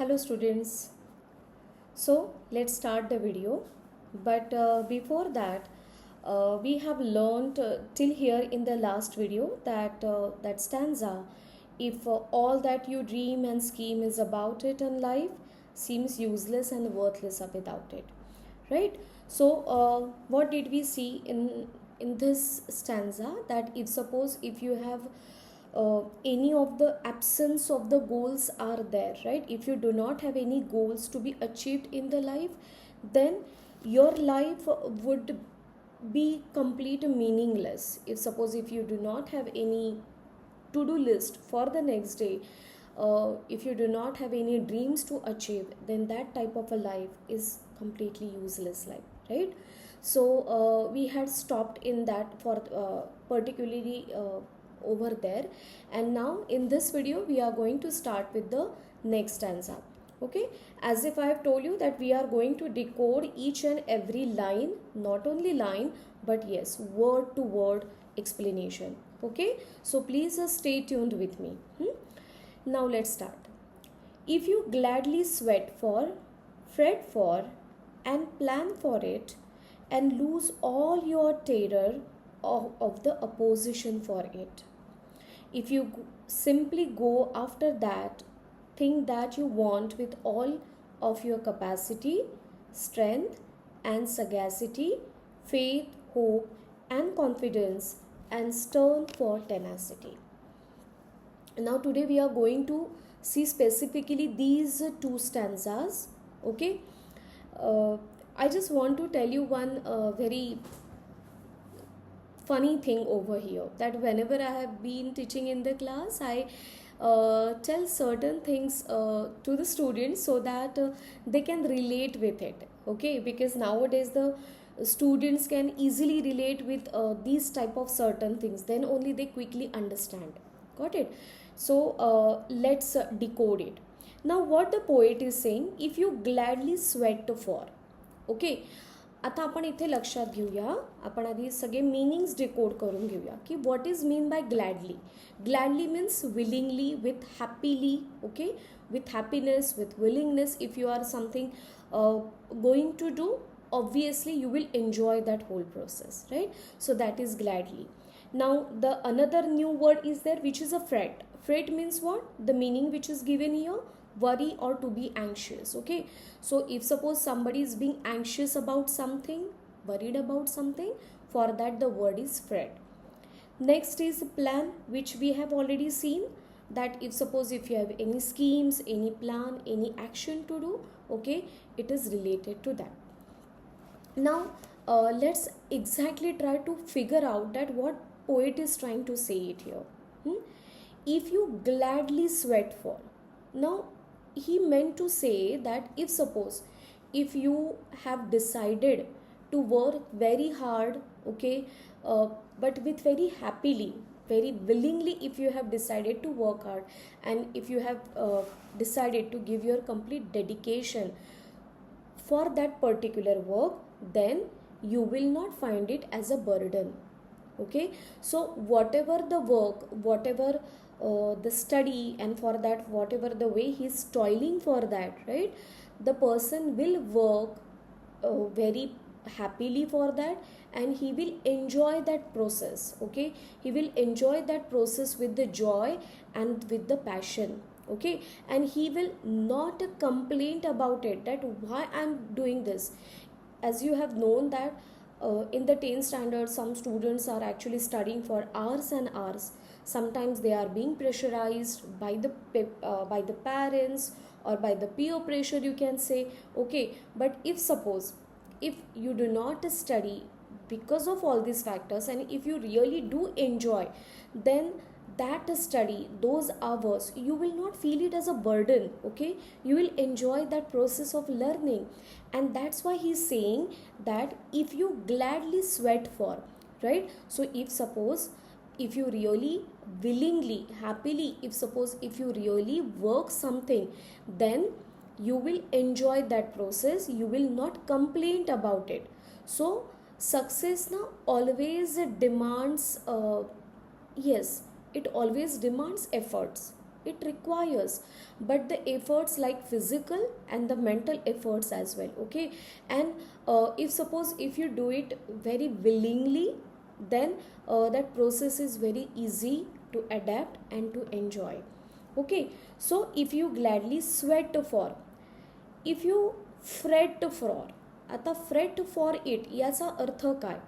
Hello students. So let's start the video. But before that, we have learned till here in the last video that that stanza, if all that you dream and scheme is about it in life, seems useless and worthless without it, right? So what did we see in this stanza? That if suppose if you have any of the absence of the goals are there, right? If you do not have any goals to be achieved in the life, then your life would be complete meaningless. If suppose if you do not have any to-do list for the next day, if you do not have any dreams to achieve, then that type of a life is completely useless life, right? So we had stopped in that for particularly over there, and now in this video we are going to start with the next stanza. Okay, as if I have told you that we are going to decode each and every line, not only line but yes, word to word explanation. Okay, so please stay tuned with me. Now let's start. If you gladly sweat for, fret for, and plan for it, and lose all your terror of the opposition for it. If you simply go after that thing that you want with all of your capacity, strength, and sagacity, faith, hope, and confidence, and stern for tenacity. Now today we are going to see specifically these two stanzas. Okay, I just want to tell you one very funny thing over here, that whenever I have been teaching in the class, I tell certain things to the students so that they can relate with it. Okay, because nowadays the students can easily relate with these type of certain things, then only they quickly understand. Got it? So let's decode it. Now what the poet is saying, if you gladly sweat for. Okay, आता आपण इथे लक्षात घेऊया, आपण आधी सगळे meanings decode करून घेऊया की what is mean by gladly. Gladly means willingly, with happily. Okay, with happiness, with willingness. If you are something going to do, obviously you will enjoy that whole process, right? So that is gladly. Now the another new word is there, which is a fret. Fret means what? The meaning which is given here, worry or to be anxious. Okay, so if suppose somebody is being anxious about something, worried about something, for that the word is fret. Next is plan, which we have already seen, that if suppose if you have any schemes, any plan, any action to do, okay, it is related to that. Now let's exactly try to figure out that what poet is trying to say it here. If you gladly sweat for. Now he meant to say that if suppose if you have decided to work very hard, okay, but with very happily, very willingly, if you have decided to work hard, and if you have decided to give your complete dedication for that particular work, then you will not find it as a burden. Okay, so whatever the work, whatever the study, and for that whatever the way he is toiling for that, right, the person will work very happily for that, and he will enjoy that process. Okay, he will enjoy that process with the joy and with the passion. Okay, and he will not complain about it, that why I'm doing this. As you have known that in the 10th standard some students are actually studying for hours and hours. Sometimes they are being pressurized by the parents or by the peer pressure, you can say. Okay, but if suppose if you do not study because of all these factors, and if you really do enjoy, then that study, those hours, you will not feel it as a burden. Okay, you will enjoy that process of learning. And that's why he's saying that if you gladly sweat for, right? So if suppose if you really willingly, happily, if suppose if you really work something, then you will enjoy that process, you will not complain about it. So success now always demands yes, it always demands efforts. it requires, but the efforts like physical and the mental efforts as well. Okay, and if suppose if you do it very willingly, then that process is very easy to adapt and to enjoy. Okay, so if you gladly sweat for, if you fret for, आता freight for it याचा अर्थ काय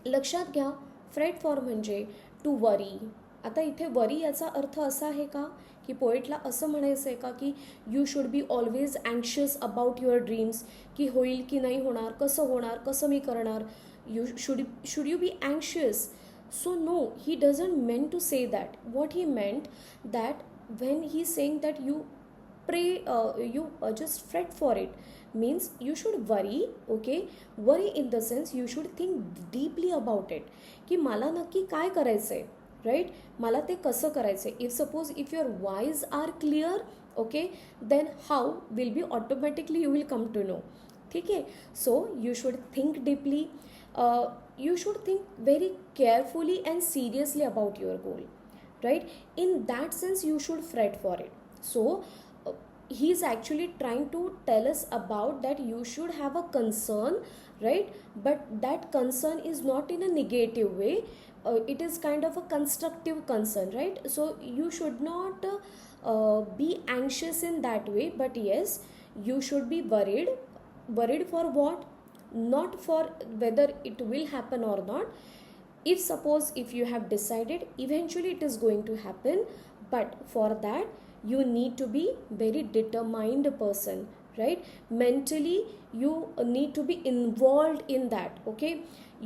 लक्षात घ्या. Freight for म्हणजे to worry. आता इथे worry याचा अर्थ असा आहे का की पोएटला असं म्हणायचं आहे का की you should be always anxious about your dreams, की होईल की नाही होणार, कसं होणार, कसं मी करणार, you should you be anxious. So no, he doesn't meant to say that. What he meant that when he's saying that you pray, you just fret for it, means you should worry. Okay, worry in the sense you should think deeply about it, की मला नक्की काय करायचं आहे, right, मला ते कसं करायचं आहे. If suppose if your ways are clear, okay, then how will be automatically you will come to know. ठीक आहे, so you should think deeply, you should think very carefully and seriously about your goal, right? In that sense you should fret for it. So he is actually trying to tell us about that you should have a concern, right? But that concern is not in a negative way, it is kind of a constructive concern, right? So you should not be anxious in that way, but yes, you should be worried for what, not for whether it will happen or not. If suppose if you have decided, eventually it is going to happen, but for that you need to be very determined person, right? Mentally you need to be involved in that. Okay,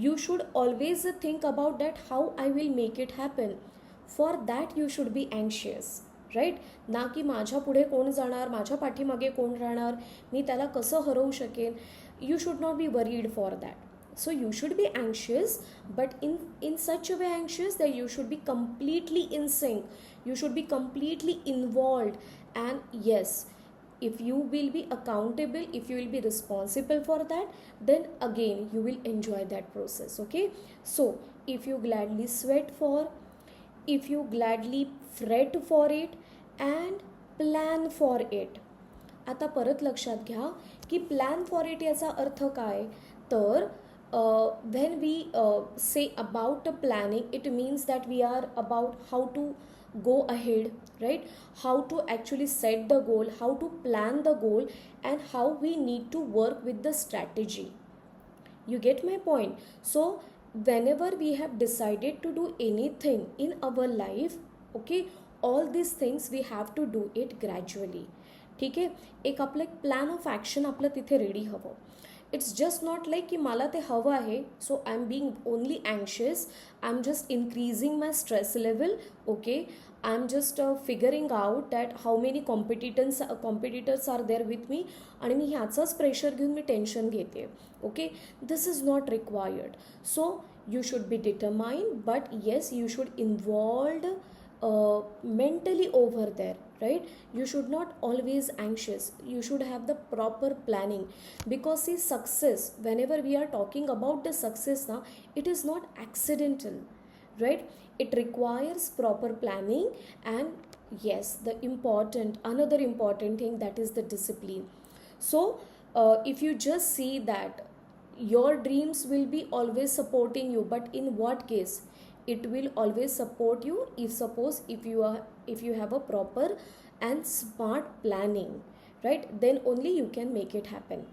you should always think about that, how I will make it happen. For that you should be anxious, right, ना की माझ्या पुढे कोण जाणार, माझ्या पाठीमागे कोण राहणार, मी त्याला कसं हरवू शकेन. You should not be worried for that. So you should be anxious, but in such a way anxious that you should be completely in sync, you should be completely involved. And yes, if you will be accountable, if you will be responsible for that, then again you will enjoy that process. Okay, so if you gladly sweat for, if you gladly fret for it and plan for it. आता परत लक्षात घ्या की plan for it याचा अर्थ काय, तर when we say about planning, it means that we are about how to go ahead, right? How to actually set the goal, how to plan the goal, and how we need to work with the strategy. You get my point? So whenever we have decided to do anything in our life, okay, all these things we have to do it gradually. ठीक आहे, एक आपलं एक plan of action आपलं तिथे ready हवं. It's just not like की मला ते हवं आहे, so I am being only anxious, I am just increasing my stress level. Okay, I am just figuring out that how many competitors are there with me, आणि मी ह्याचंच pressure घेऊन मी टेन्शन घेते. Okay, this is not required. So you should be determined, but yes you should involved mentally over there, right? You should not always anxious, you should have the proper planning, because see, success, whenever we are talking about the success now, it is not accidental, right? It requires proper planning. And yes, the another important thing, that is the discipline. So if you just see that your dreams will be always supporting you, but in what case it will always support you, if suppose if you have a proper and smart planning, right? Then only you can make it happen.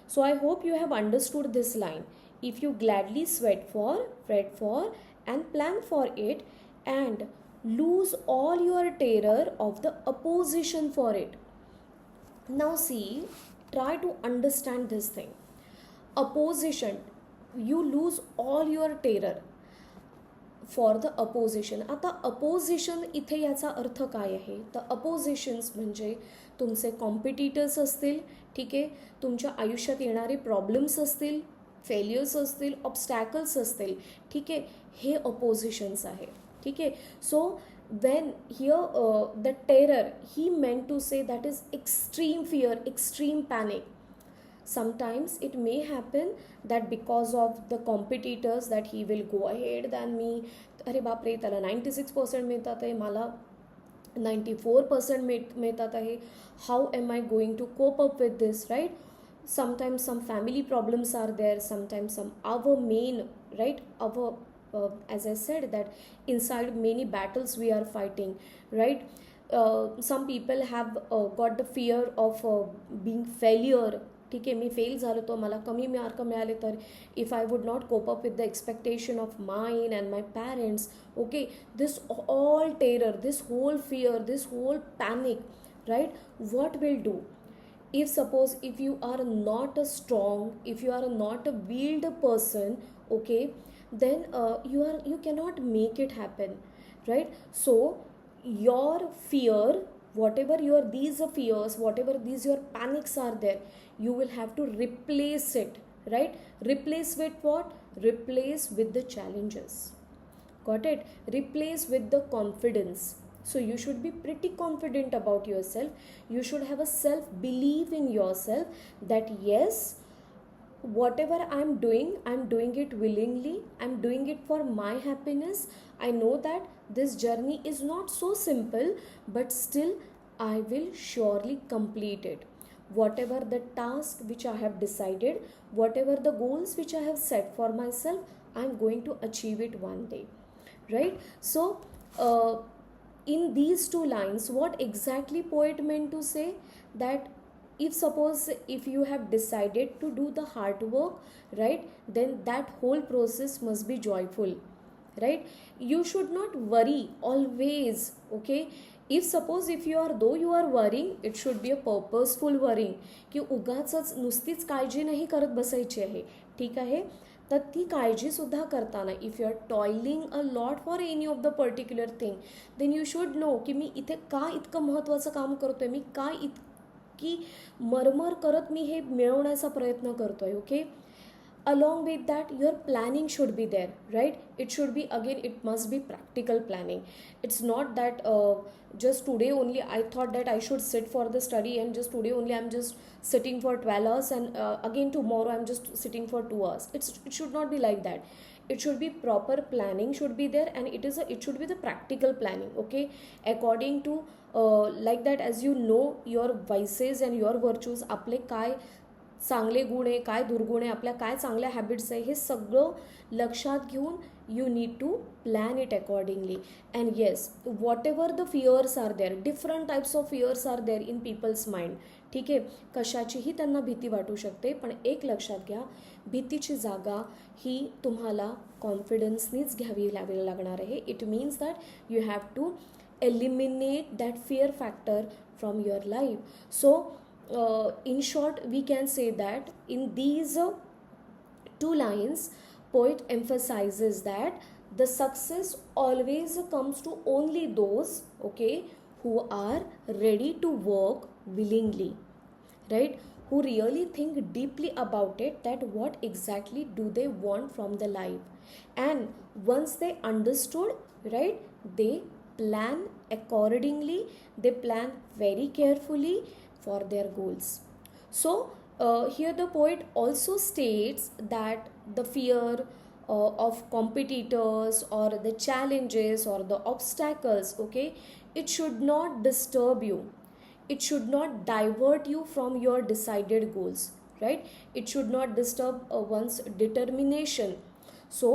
So I hope you have understood this line. If you gladly sweat for, fret for, and plan for it, and lose all your terror of the opposition for it. Now see, try to understand this thing. Opposition, you lose all your terror for the opposition. आता opposition इथे याचा अर्थ काय आहे, तर अपोजिशन्स म्हणजे तुमचे competitors असतील, ठीक आहे, तुमच्या आयुष्यात येणारे प्रॉब्लेम्स असतील, फेल्युअर्स असतील, ऑब्स्टॅकल्स असतील, ठीक आहे, हे अपोजिशन्स आहे. ठीक आहे, सो when here the terror, he meant to say that is extreme fear, extreme panic. Sometimes it may happen that because of the competitors that he will go ahead than me, अरे बापरे त्याला 96% मिळतात आहे, मला 94% मिळतात आहे. How am I going to cope up with this, right? Sometimes some family problems are there, sometimes some our main, right, our as I said that inside many battles we are fighting, right? Some people have got the fear of being failure. ठीक आहे, मी fail झालो तो मला कमी mark मिळाले तर if I would not cope up with the expectation of mine and my parents, okay, this all terror, this whole fear, this whole panic, right? What will do if suppose if you are not a strong, if you are not a willed person, okay, then you cannot make it happen, right? So your fear, whatever your these fears, whatever these your panics are there, you will have to replace it, right? Replace with what? Replace with the challenges. Got it? Replace with the confidence. So you should be pretty confident about yourself. You should have a self belief in yourself that yes, whatever I'm doing it willingly. I'm doing it for my happiness. I know that this journey is not so simple, but still I will surely complete it. Whatever the task which I have decided, whatever the goals which I have set for myself, I'm going to achieve it one day, right? So in these two lines, what exactly poet meant to say? That if suppose if you have decided to do the hard work, right, then that whole process must be joyful, right? You should not worry always, okay? If suppose if you are, though you are worrying, it should be a purposeful worrying, की उगाचच नुसतीच काळजी नाही करत बसायची आहे, ठीक आहे? तर ती काळजीसुद्धा करताना if you are toiling a lot for any of the particular thing, then you should know की मी इथे का इतकं महत्त्वाचं काम करतोय, मी का इतकी मरमर करत मी हे मिळवण्याचा प्रयत्न करतोय, okay? Along with that, your planning should be there, right? It should be, again, it must be practical planning. It's not that just today only I thought that I should sit for the study, and just today only I'm just sitting for 12 hours, and again tomorrow I'm just sitting for 2 hours. It should not be like that. It should be proper planning should be there, and it should be the practical planning, okay? According to like that, as you know your vices and your virtues, आपले काय चांगले गुण आहे, काय दुर्गुण आहे, आपल्या काय चांगल्या हॅबिट्स आहे, हे सगळं लक्षात घेऊन you need to plan it accordingly. And yes, whatever the fears are there, different types of fears are there in people's mind, ठीक आहे? कशाचीही त्यांना भीती वाटू शकते, पण एक लक्षात घ्या, भीतीची जागा ही तुम्हाला कॉन्फिडन्सनीच घ्यावी लागणार आहे. It means that you have to eliminate that fear factor from your life. So in short, we can say that in these two lines, poet emphasizes that the success always comes to only those, okay, who are ready to work willingly, right? Who really think deeply about it, that what exactly do they want from the life, and once they understood, right, they plan accordingly, they plan very carefully for their goals. So here the poet also states that the fear of competitors or the challenges or the obstacles, okay, it should not disturb you, it should not divert you from your decided goals, right? It should not disturb one's determination. So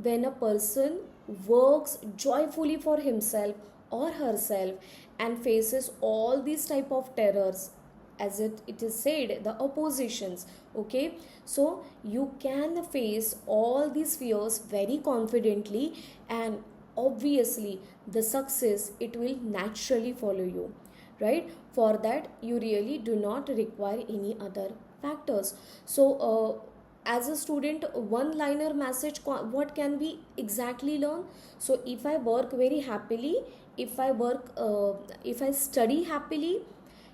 when a person works joyfully for himself or herself and faces all these type of terrors, as it is said, the oppositions, okay, so you can face all these fears very confidently, and obviously the success, it will naturally follow you, right? For that you really do not require any other factors. So as a student, one liner message, what can we exactly learn? So if I work very happily, if I study happily,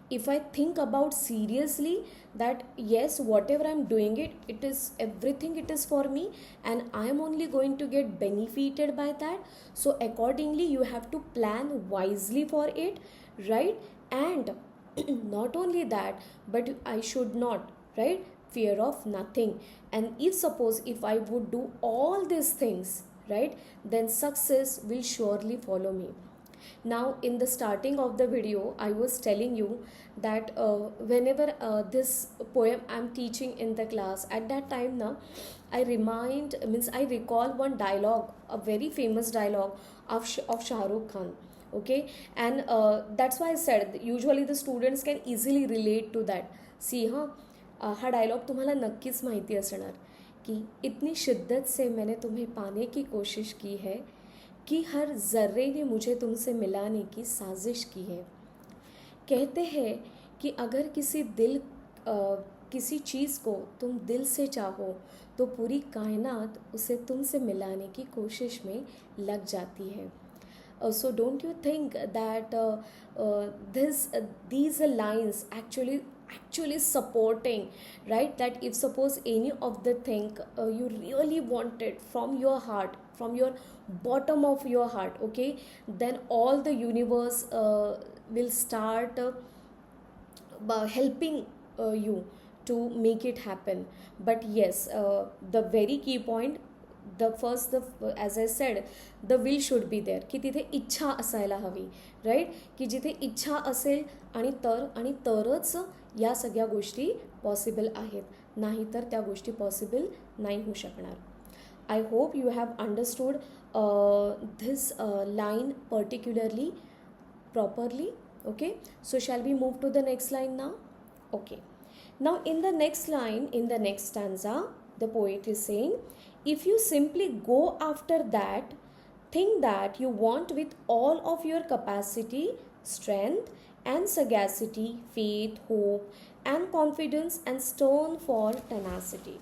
if I think about seriously that yes, whatever I'm doing, it is everything, it is for me, and I am only going to get benefited by that. So accordingly you have to plan wisely for it, right? And not only that, but I should not, right, fear of nothing. And if suppose if I would do all these things, right, then success will surely follow me. Now in the starting of the video I was telling you that whenever this poem I'm teaching in the class, at that time now I recall one dialogue, a very famous dialogue of Shah Rukh Khan. Okay, and that's why I said usually the students can easily relate to that. See, हा dialogue तुम्हाला नक्कीच माहिती असणार कि इतनी शिद्दत से मैंने तुम्हें पाने की कोशिश की है कि हर जर्रे ने मुझे तुमसे मिलाने की साजिश की है. कहते हैं कि अगर किसी चीज़ को तुम दिल से चाहो तो पूरी कायनात उसे तुमसे मिलाने की कोशिश में लग जाती है. So don't you think that these lines actually supporting, right? That if suppose any of the thing you really wanted from your heart, from your bottom of your heart, okay, then all the universe will start helping you to make it happen. But yes, the very key point, as I said, the will should be there, की तिथे इच्छा असायला हवी, right? की जिथे इच्छा असेल आणि तरच या सगळ्या गोष्टी पॉसिबल आहेत, नाहीतर त्या गोष्टी पॉसिबल नाही होऊ शकणार. I hope you have understood this line particularly properly. Okay, so shall we move to the next line now? Okay, now in the next line, in the next stanza, the poet is saying, if you simply go after that thing that you want with all of your capacity, strength and sagacity, faith, hope and confidence, and stern for tenacity.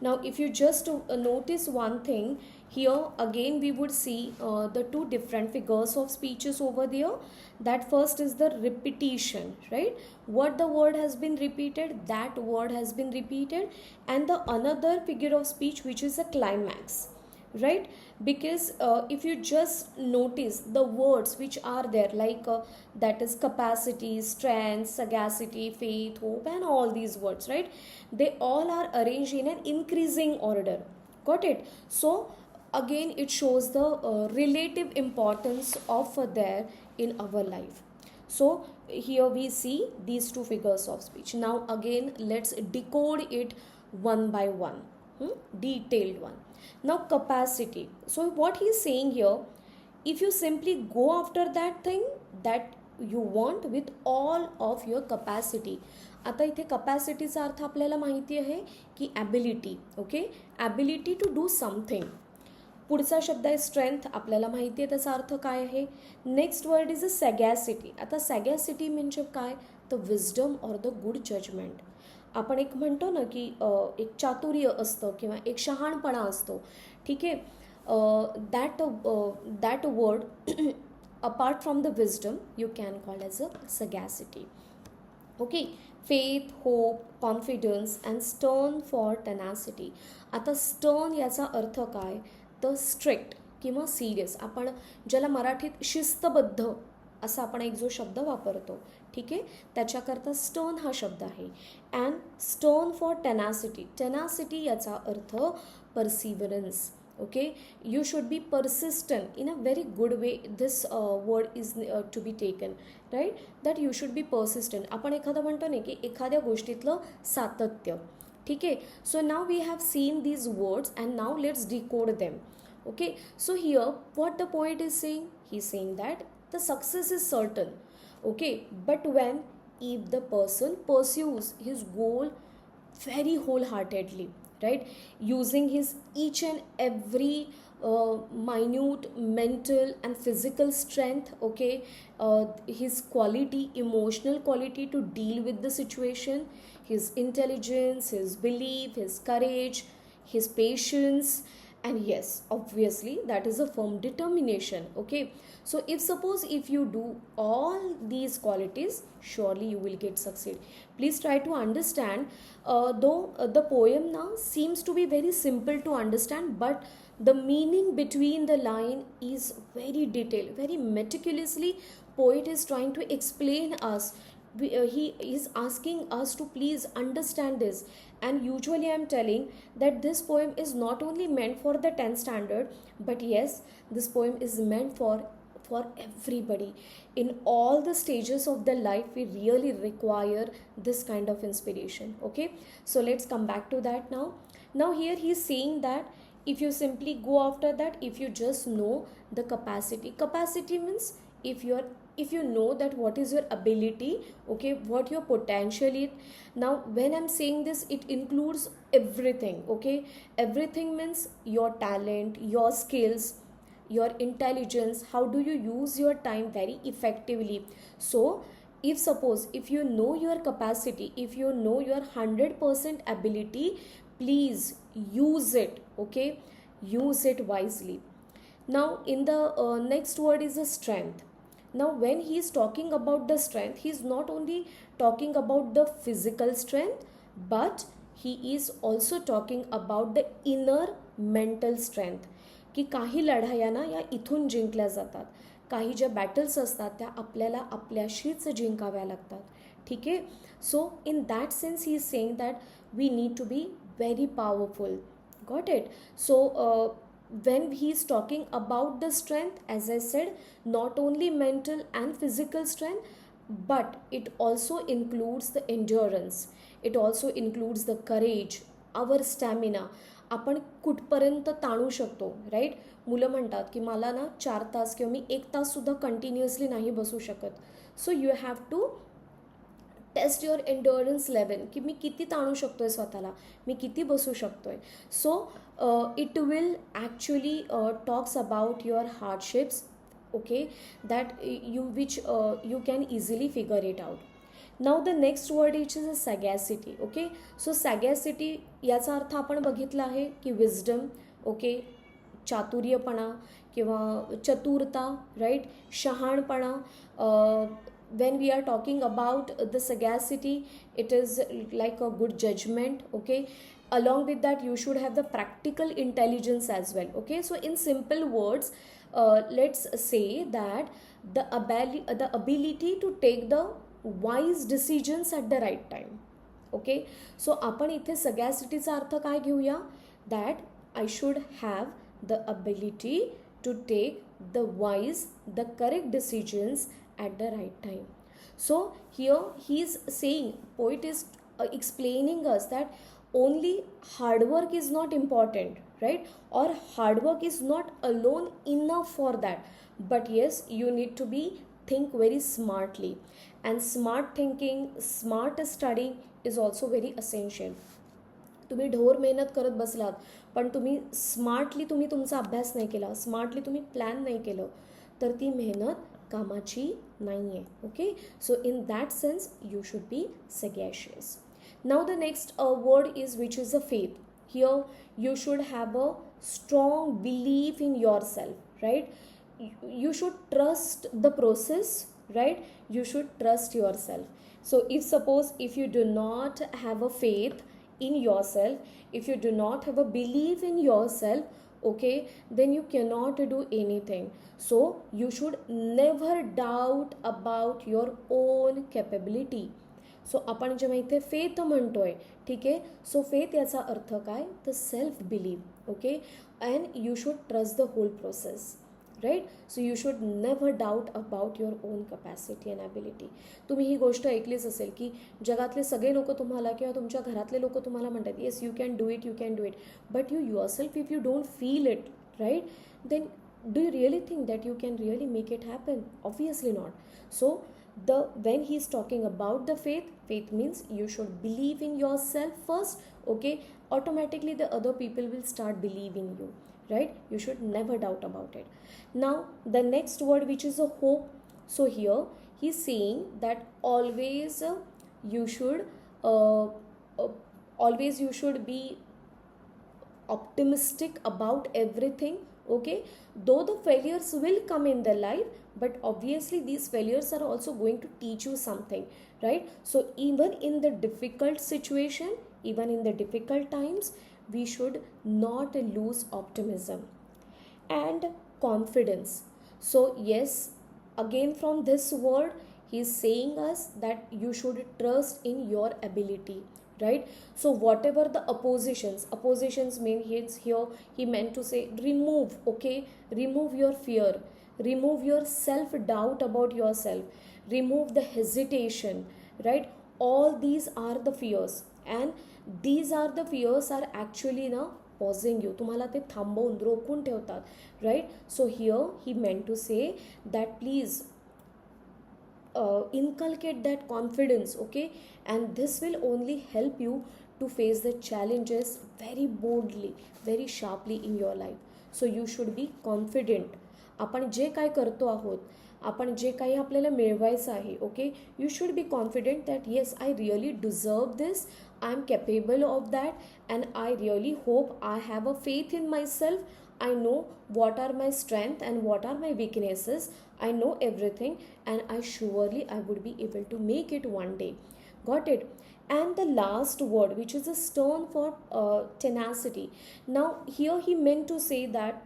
Now if you just notice one thing here, again we would see the two different figures of speeches over there. That first is the repetition, right? What the word has been repeated, that word has been repeated, and the another figure of speech which is a climax, right? Because if you just notice the words which are there, like that is capacity, strength, sagacity, faith, hope, and all these words, right? They all are arranged in an increasing order. Got it? So again it shows the relative importance of there in our life. So here we see these two figures of speech. Now again let's decode it one by one, detailed one. Now capacity. So what he is saying here, if you simply go after that thing that you want with all of your capacity. आता इथे कपॅसिटीचा अर्थ आपल्याला माहिती आहे की ability. Okay, ability to do something. पुढचा शब्द आहे strength, आपल्याला माहिती आहे त्याचा अर्थ काय आहे. Next word is a sagacity. आता सॅगॅसिटी म्हणजे काय, तर wisdom or the good judgement. आपण एक म्हणतो ना की एक चातुर्य असतं किंवा एक शहाणपणा असतो, ठीक आहे. That word apart from the wisdom you can call as a sagacity. Okay, faith, hope, confidence and stern for tenacity. आता स्टर्न याचा अर्थ काय, तर स्ट्रिक्ट किंवा सिरियस. आपण ज्याला मराठीत शिस्तबद्ध असा आपण एक जो शब्द वापरतो, ठीक आहे, त्याच्याकरता स्टर्न हा शब्द आहे. And stern for tenacity. Tenacity याचा अर्थ परसिव्हरन्स. Okay, you should be persistent in a very good way. This word is to be taken, right? That you should be persistent. आपण एखादं म्हणतो ना की एखाद्या गोष्टीतलं सातत्य, ठीक आहे. So now we have seen these words and now let's decode them. Okay, so here what the poet is saying, he's saying that the success is certain, okay, but when if the person pursues his goal very wholeheartedly, right, using his each and every minute mental and physical strength, okay, his quality, emotional quality to deal with the situation, his intelligence, his belief, his courage, his patience, and yes, obviously that is a firm determination. Okay, so if you do all these qualities, surely you will get succeed. Please try to understand, though the poem now seems to be very simple to understand, but the meaning between the line is very detailed, very meticulously poet is trying to explain us. He is asking us to please understand this. And usually I am telling that this poem is not only meant for the 10th standard, but yes, this poem is meant for for everybody. In all the stages of their life, we really require this kind of inspiration. Okay, so let's come back to that now. Now here he is saying that if you simply go after that, if you just know the capacity means if you know that what is your ability, okay, what your potential is. Now when I'm saying this, it includes everything. Okay, everything means your talent, your skills, your intelligence, how do you use your time very effectively. So if suppose if you know your capacity, if you know your 100% ability, please use it. Okay, use it wisely. Now in the next word is the strength. Now when he is talking about the strength, he is not only talking about the physical strength, but he is also talking about the inner mental strength. की काही लढाया ना या इथून जिंकल्या जातात, काही ज्या बॅटल्स असतात त्या आपल्याला आपल्याशीच जिंकाव्या लागतात. ठीक आहे. So in that sense he is saying that we need to be very powerful. Got it. So when he is talking about the strength, as I said, not only mental and physical strength, but it also includes the endurance, it also includes the courage, our stamina. आपण कुठपर्यंत ताणू शकतो. Right. मुलं म्हणतात की मला ना 4 तास किंवा मी 1 ताससुद्धा continuously नाही बसू शकत. So you have to test your endurance level, की मी किती ताणू शकतो आहे स्वतःला, मी किती बसू शकतो आहे. So it will actually talks about your hardships. Okay, that which you can easily figure it out. Now the next word is is a sagacity. Okay, so sagacity याचा अर्थ आपण बघितला आहे की विजडम. ओके, चातुर्यपणा किंवा चतुरता. Right. शहाणपणा. when we are talking about the sagacity, it is like a good judgment. Okay, along with that you should have the practical intelligence as well. Okay, so in simple words, let's say that the ability to take the wise decisions at the right time. Okay, so आपण इथे सगॅसिटीचा अर्थ काय घेऊया, that I should have the ability to take the wise, the correct decisions at the right time. So here he is saying, poet is explaining us that only hard work is not important, right, or hard work is not alone enough for that, but yes, you need to be think very smartly, and smart thinking, smart studying is also very essential. तुम्ही ढोर मेहनत करत बसलात पण तुम्ही smartly तुम्ही तुमचा अभ्यास नाही केला, स्मार्टली तुम्ही प्लॅन नाही केलं, तर ती मेहनत कामाची नाही आहे. Okay, so in that sense you should be sagacious. Now the next word is which is a faith. Here you should have a strong belief in yourself. Right. you should trust the process, right, you should trust yourself. So if you do not have a faith in yourself, if you do not have a belief in yourself, okay, then you cannot do anything. So you should never doubt about your own capability. सो आपण जेव्हा इथे faith म्हणतोय, ठीक आहे, सो faith याचा अर्थ काय, तर self believe. Okay, and you should trust the whole process. Right. So you should never doubt about your own capacity and ability. तुम्ही ही गोष्ट ऐकलीच असेल की जगातले सगळे लोक तुम्हाला किंवा तुमच्या घरातले लोक तुम्हाला म्हणतात, yes you can do it, you can do it, but you yourself if you don't feel it, right, then do you really think that you can really make it happen? Obviously not. So when he is talking about the faith means you should believe in yourself first. Okay, automatically the other people will start believing you, right? You should never doubt about it. Now the next word, which is a hope. So here he is saying that always you should be optimistic about everything. Okay, though the failures will come in the life, but obviously these failures are also going to teach you something, right? So even in the difficult situation, even in the difficult times, we should not lose optimism and confidence. So yes, again from this word he is saying us that you should trust in your ability, right? So whatever the oppositions mean, here he meant to say remove. Okay, remove your fear, remove your self doubt about yourself, remove the hesitation, right? All these are the fears, and these are the fears are actually ना pausing you, तुम्हाला ते थांबवून रोखून ठेवतात, right? So here he meant to say that please inculcate that confidence, okay? And this will only help you to face the challenges very boldly, very sharply in your life. So you should be confident. आपण जे काय करतो आहोत, आपण जे काही आपल्याला मिळवायचं आहे, okay, you should be confident that yes I really deserve this, I am capable of that and I really hope I have a faith in my self. I know what are my strength and what are my weaknesses. I know everything, and I surely I would be able to make it one day. Got it? And the last word, which is a stern for tenacity. Now here he meant to say that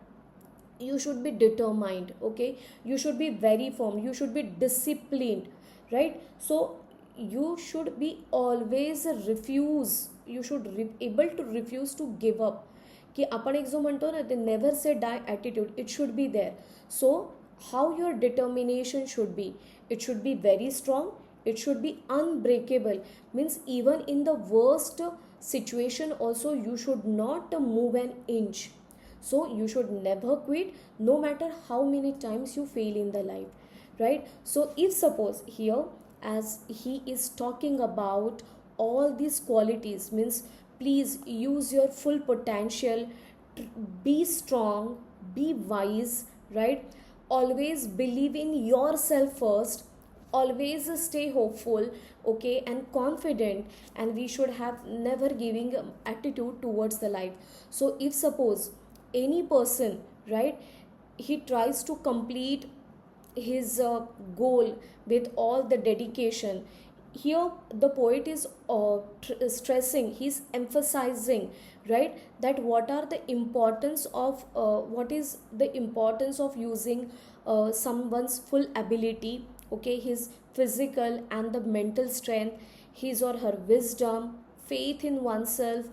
you should be determined, okay? You should be very firm, you should be disciplined, right? So you should be always refuse, you should able to refuse to give up. की आपण एक जो म्हणतो ना, ते never say die attitude, it should be there. So how your determination should be, it should be very strong, it should be unbreakable, means even in the worst situation also you should not move an inch. So you should never quit, no matter how many times you fail in the life, right? So if suppose here, as he is talking about all these qualities, means please use your full potential, be strong, be wise, right? Always believe in yourself first, always stay hopeful, okay, and confident, and we should have never giving attitude towards the life. So if suppose any person, right, he tries to complete his goal with all the dedication, here the poet is stressing, he's emphasizing, right, that what are the importance of what is the importance of using someone's full ability, okay, his physical and the mental strength, his or her wisdom, faith in oneself,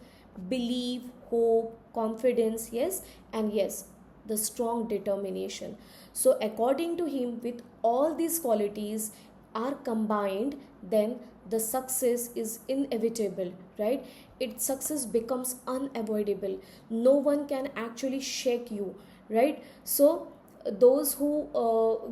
belief, hope, confidence, yes, and yes, the strong determination. So according to him, with all these qualities are combined, then the success is inevitable, right? It success becomes unavoidable, no one can actually shake you, right? So those who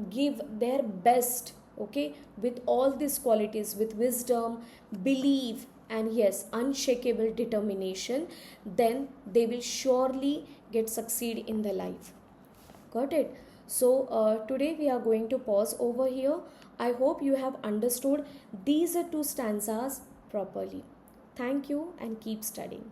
give their best, okay, with all these qualities, with wisdom, belief, and yes, unshakable determination, then they will surely get succeed in the life. Got it? So today we are going to pause over here. I hope you have understood these two stanzas properly. Thank you and keep studying.